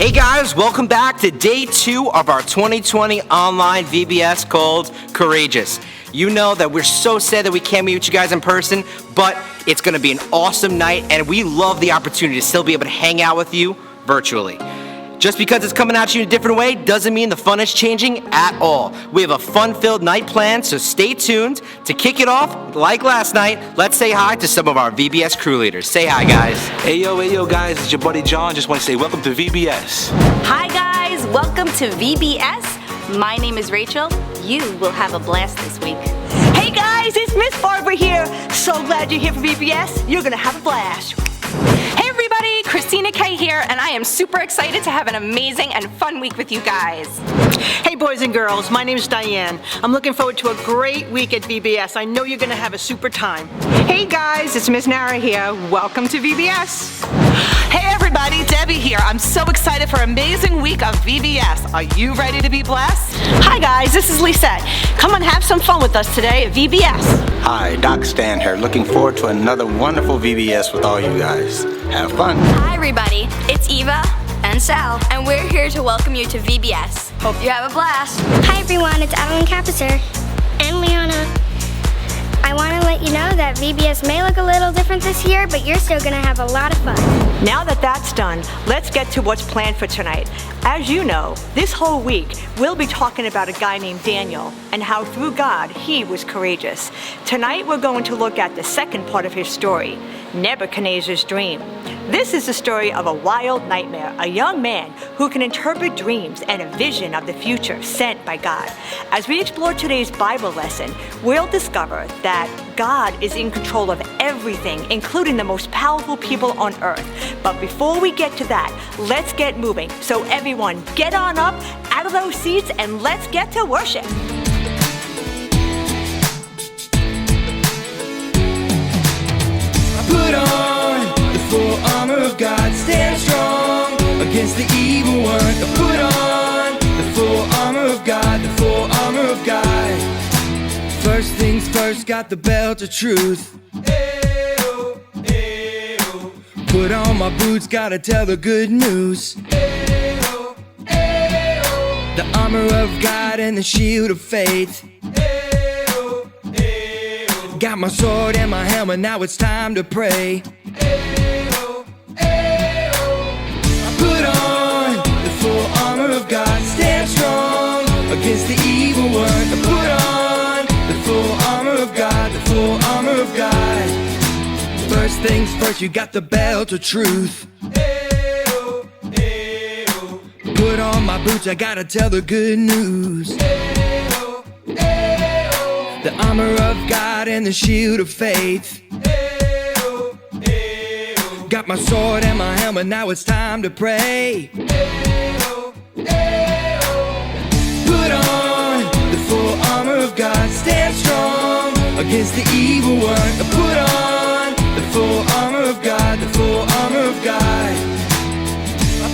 Hey guys, welcome back to day 2 of our 2020 online VBS called Courageous. You know that we're so sad that we can't meet with you guys in person, but it's going to be an awesome night, and we love the opportunity to still be able to hang out with you virtually. Just because it's coming at you in a different way doesn't mean the fun is changing at all. We have a fun-filled night planned, so stay tuned. To kick it off, like last night, let's say hi to some of our VBS crew leaders. Say hi, guys. Hey yo guys, it's your buddy John. Just want to say welcome to VBS. Hi guys, welcome to VBS. My name is Rachel. You will have a blast this week. Hey guys, it's Miss Barbara here. So glad you're here for VBS. You're gonna have a blast. Hey everybody, Christina K here, and I am super excited to have an amazing and fun week with you guys. Hey boys and girls, my name is Diane. I'm looking forward to a great week at VBS. I know you're gonna have a super time. Hey guys, it's Miss Nara here. Welcome to VBS. Hey everybody, Debbie here. I'm so excited for an amazing week of VBS. Are you ready to be blessed? Hi guys, this is Lisette. Come and have some fun with us today at VBS. Hi, Doc Stan here. Looking forward to another wonderful VBS with all you guys. Have fun. Hi everybody, it's Eva and Sal, and we're here to welcome you to VBS. Hope you have a blast. Hi everyone, it's Adeline Capisser and Leona. I want to let you know that VBS may look a little different this year, but you're still going to have a lot of fun. Now that that's done, let's get to what's planned for tonight. As you know, this whole week, we'll be talking about a guy named Daniel and how through God, he was courageous. Tonight, we're going to look at the second part of his story, Nebuchadnezzar's dream. This is the story of a wild nightmare, a young man who can interpret dreams and a vision of the future sent by God. As we explore today's Bible lesson, we'll discover that God is in control of everything, including the most powerful people on earth. But before we get to that, let's get moving. So everyone, get on up, out of those seats, and let's get to worship. Put on the full armor of God, stand strong against the evil one. Put on the full armor of God, the full armor of God. First things first, got the belt of truth. Ayo, ayo. Put on my boots, gotta tell the good news. Ayo, ayo. The armor of God and the shield of faith. Ayo, ayo. Got my sword and my helmet, now it's time to pray. Ayo, ayo. I put on the full armor of God, stand strong against the evil one. I put on the full armor of God, the full armor of God. First things first, you got the belt of truth. Ayo, ayo. Put on my boots, I gotta tell the good news. Ayo, ayo. The armor of God and the shield of faith. Ayo, ayo. Got my sword and my helmet, now it's time to pray. Ayo, ayo. Put on the full armor of God, stand strong against the evil one. Put on the full armor of God, the full armor of God.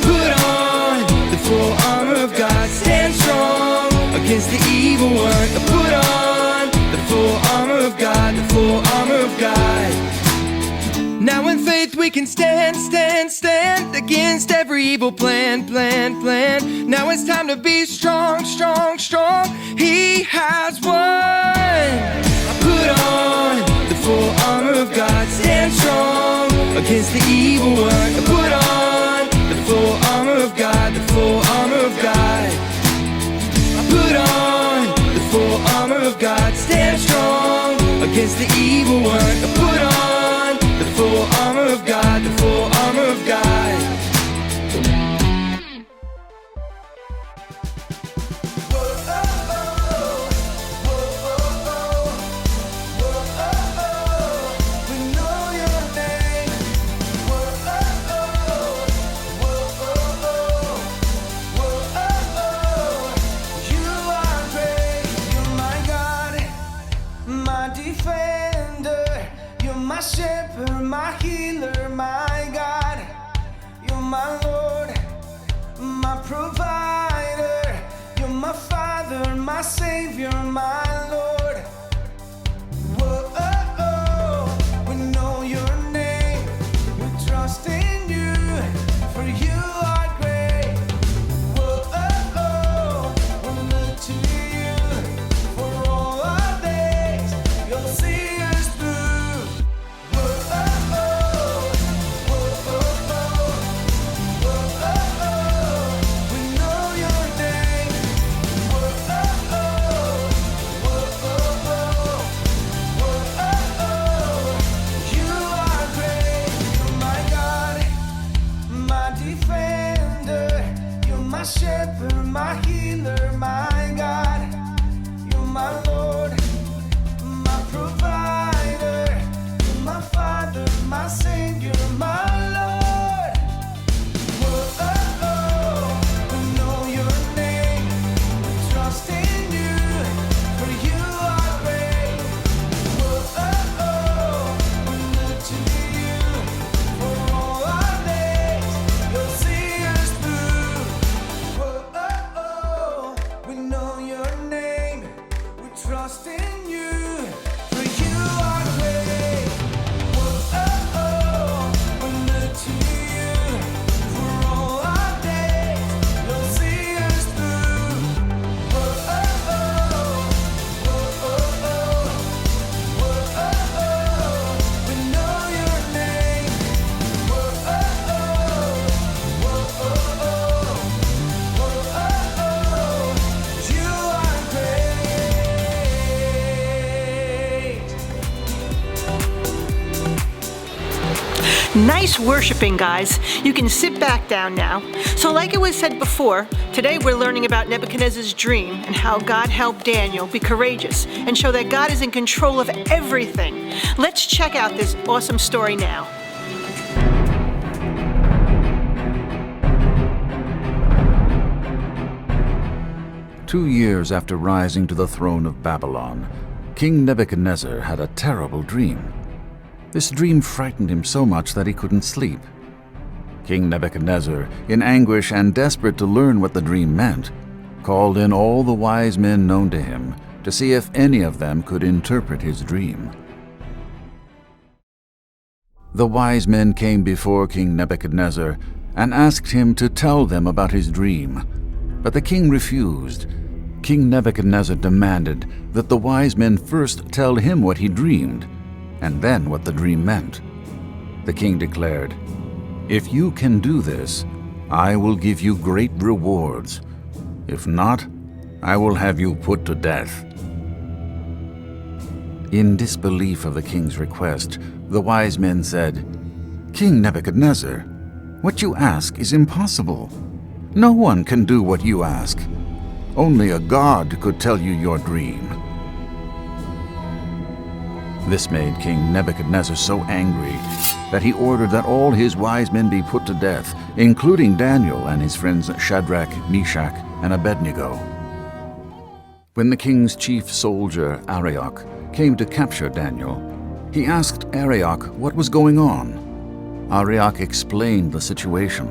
Put on the full armor of God, stand strong against the evil one. Put on the full armor of God, the full armor of God. Now in faith we can stand against every evil plan. Now it's time to be strong. He has won. I put on the full armor of God, stand strong against the evil one. I put on the full armor of God, the full armor of God. I put on the full armor of God, stand strong against the evil one. I put on the full armor of God, the full armor of God. Shepherd, my healer, my God. You're my Lord, my provider. You're my Father, my Savior, my Lord. Whoa, oh, oh. We know your name. We trust in you, for you are great. Nice worshiping, guys. You can sit back down now. So like it was said before, today we're learning about Nebuchadnezzar's dream and how God helped Daniel be courageous and show that God is in control of everything. Let's check out this awesome story now. "2 years after rising to the throne of Babylon, King Nebuchadnezzar had a terrible dream. This dream frightened him so much that he couldn't sleep. King Nebuchadnezzar, in anguish and desperate to learn what the dream meant, called in all the wise men known to him to see if any of them could interpret his dream. The wise men came before King Nebuchadnezzar and asked him to tell them about his dream, but the king refused. King Nebuchadnezzar demanded that the wise men first tell him what he dreamed, and then what the dream meant. The king declared, "If you can do this, I will give you great rewards. If not, I will have you put to death." In disbelief of the king's request, the wise men said, "King Nebuchadnezzar, what you ask is impossible. No one can do what you ask. Only a god could tell you your dream." This made King Nebuchadnezzar so angry that he ordered that all his wise men be put to death, including Daniel and his friends Shadrach, Meshach, and Abednego. When the king's chief soldier, Arioch, came to capture Daniel, he asked Arioch what was going on. Arioch explained the situation,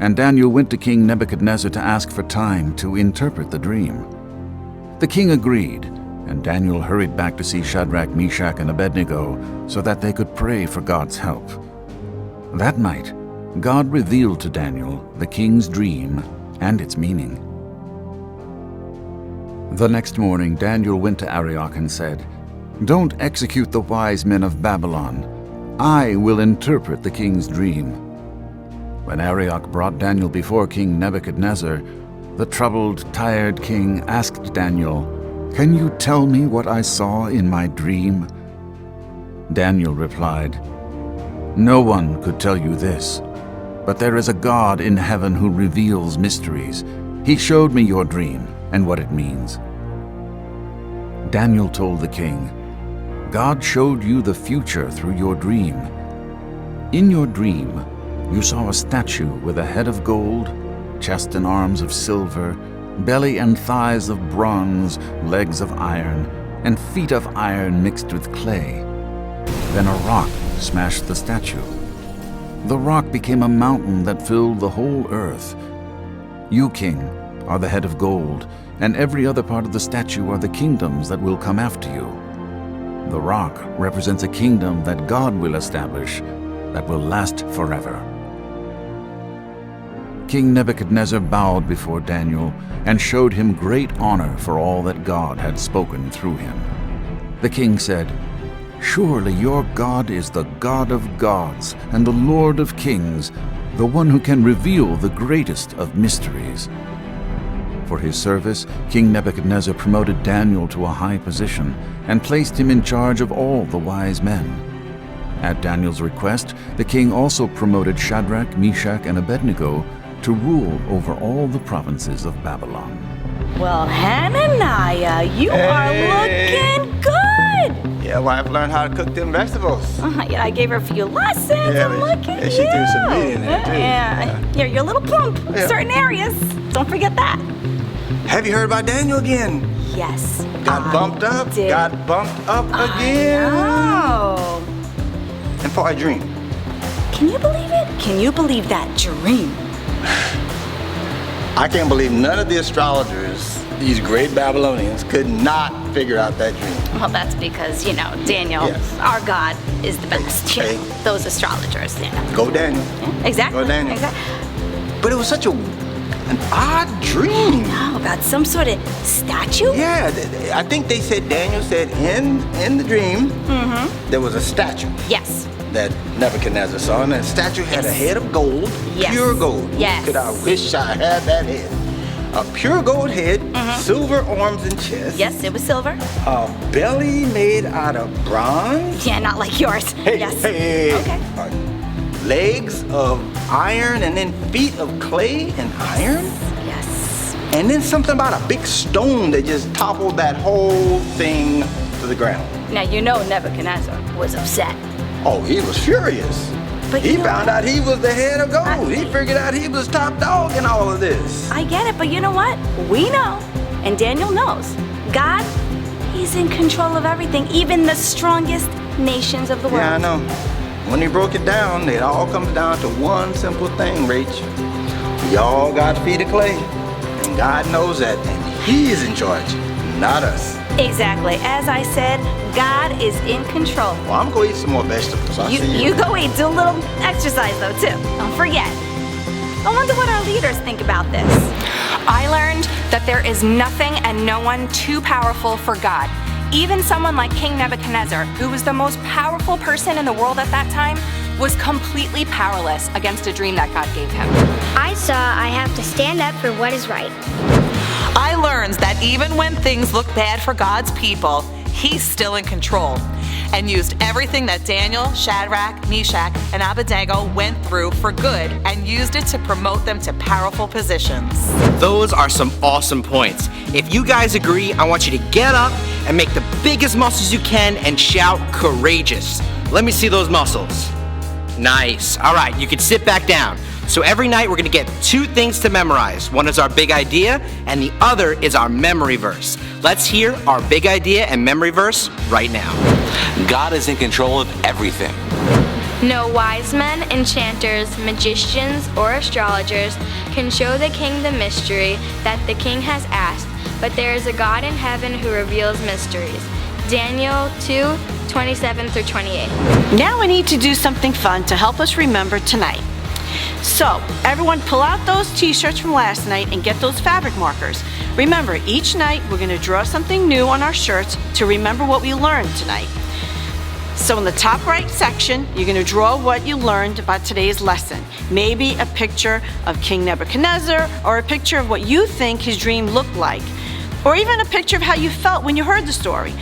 and Daniel went to King Nebuchadnezzar to ask for time to interpret the dream. The king agreed, and Daniel hurried back to see Shadrach, Meshach, and Abednego so that they could pray for God's help. That night, God revealed to Daniel the king's dream and its meaning. The next morning, Daniel went to Arioch and said, "Don't execute the wise men of Babylon. I will interpret the king's dream." When Arioch brought Daniel before King Nebuchadnezzar, the troubled, tired king asked Daniel, "Can you tell me what I saw in my dream?" Daniel replied, "No one could tell you this, but there is a God in heaven who reveals mysteries. He showed me your dream and what it means." Daniel told the king, "God showed you the future through your dream. In your dream, you saw a statue with a head of gold, chest and arms of silver, belly and thighs of bronze, legs of iron, and feet of iron mixed with clay. Then a rock smashed the statue. The rock became a mountain that filled the whole earth. You, king, are the head of gold, and every other part of the statue are the kingdoms that will come after you. The rock represents a kingdom that God will establish that will last forever." King Nebuchadnezzar bowed before Daniel and showed him great honor for all that God had spoken through him. The king said, "Surely your God is the God of gods and the Lord of kings, the one who can reveal the greatest of mysteries." For his service, King Nebuchadnezzar promoted Daniel to a high position and placed him in charge of all the wise men. At Daniel's request, the king also promoted Shadrach, Meshach, and Abednego to rule over all the provinces of Babylon. Well, Hananiah, you are looking good. Yeah, wife learned how to cook them vegetables. Yeah, I gave her a few lessons, and look at you. she threw some meat in there, too. Yeah, you're a little plump in certain areas. Don't forget that. Have you heard about Daniel again? Yes. Got bumped up again. Oh. And for a dream. Can you believe it? Can you believe that dream? I can't believe none of the astrologers, these great Babylonians, could not figure out that dream. Well, that's because, Daniel, our God, is the best. Those astrologers, Go Daniel. Yeah, exactly. Go Daniel. Exactly. But it was such an odd dream. No, about some sort of statue? Yeah, I think they said, Daniel said in the dream, there was a statue. Yes. That Nebuchadnezzar saw, and that statue had a head of gold, pure gold. Yes. I wish I had that head. A pure gold head, silver arms and chest. Yes, it was silver. A belly made out of bronze. Yeah, not like yours. Hey, yes. hey. Okay. legs of iron and then feet of clay and iron? Yes. And then something about a big stone that just toppled that whole thing to the ground. Now you know Nebuchadnezzar was upset. Oh, he was furious. But he found out he was the head of gold. He figured out he was top dog in all of this. I get it, but you know what? We know, and Daniel knows. God, he's in control of everything, even the strongest nations of the world. Yeah, I know. When he broke it down, it all comes down to one simple thing, Rach. We all got feet of clay, and God knows that, and he is in charge, not us. Exactly. As I said, God is in control. Well, I'm going to eat some more vegetables. I'll see you. You go eat. Do a little exercise, though, too. Don't forget. I wonder what our leaders think about this. I learned that there is nothing and no one too powerful for God. Even someone like King Nebuchadnezzar, who was the most powerful person in the world at that time, was completely powerless against a dream that God gave him. I saw I have to stand up for what is right. I learned that even when things look bad for God's people, he's still in control, and used everything that Daniel, Shadrach, Meshach, and Abednego went through for good and used it to promote them to powerful positions. Those are some awesome points. If you guys agree, I want you to get up and make the biggest muscles you can and shout courageous. Let me see those muscles. Nice. All right, you can sit back down. So every night we're going to get two things to memorize. One is our big idea, and the other is our memory verse. Let's hear our big idea and memory verse right now. God is in control of everything. No wise men, enchanters, magicians, or astrologers can show the king the mystery that the king has asked, but there is a God in heaven who reveals mysteries. Daniel 2:27-28. Now we need to do something fun to help us remember tonight. So, everyone pull out those t-shirts from last night and get those fabric markers. Remember, each night we're going to draw something new on our shirts to remember what we learned tonight. So in the top right section, you're going to draw what you learned about today's lesson. Maybe a picture of King Nebuchadnezzar, or a picture of what you think his dream looked like, or even a picture of how you felt when you heard the story.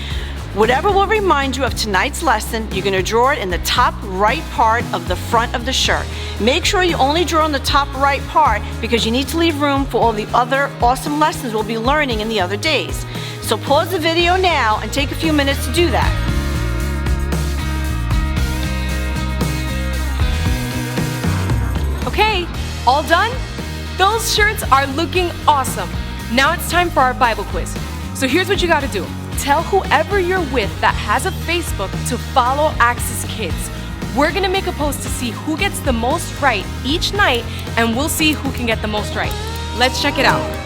Whatever will remind you of tonight's lesson, you're going to draw it in the top right part of the front of the shirt. Make sure you only draw in the top right part, because you need to leave room for all the other awesome lessons we'll be learning in the other days. So pause the video now and take a few minutes to do that. Okay, all done? Those shirts are looking awesome. Now it's time for our Bible quiz. So here's what you gotta do. Tell whoever you're with that has a Facebook to follow Axis Kids. We're gonna make a post to see who gets the most right each night, and we'll see who can get the most right. Let's check it out.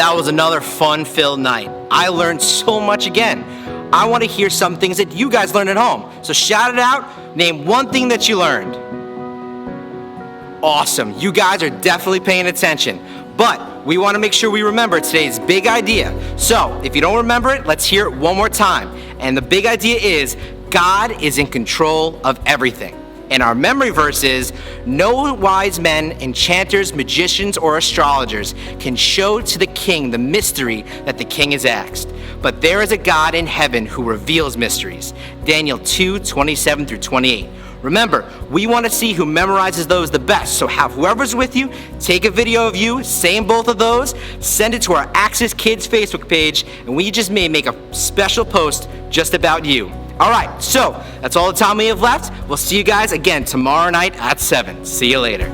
That was another fun-filled night. I learned so much again. I want to hear some things that you guys learned at home. So shout it out. Name one thing that you learned. Awesome. You guys are definitely paying attention. But we want to make sure we remember today's big idea. So if you don't remember it, let's hear it one more time. And the big idea is God is in control of everything. And our memory verse is, no wise men, enchanters, magicians, or astrologers can show to the king the mystery that the king has asked. But there is a God in heaven who reveals mysteries. Daniel 2:27 through 28. Remember, we want to see who memorizes those the best. So have whoever's with you take a video of you saying both of those, send it to our Access Kids Facebook page, and we just may make a special post just about you. All right, so that's all the time we have left. We'll see you guys again tomorrow night at 7. See you later.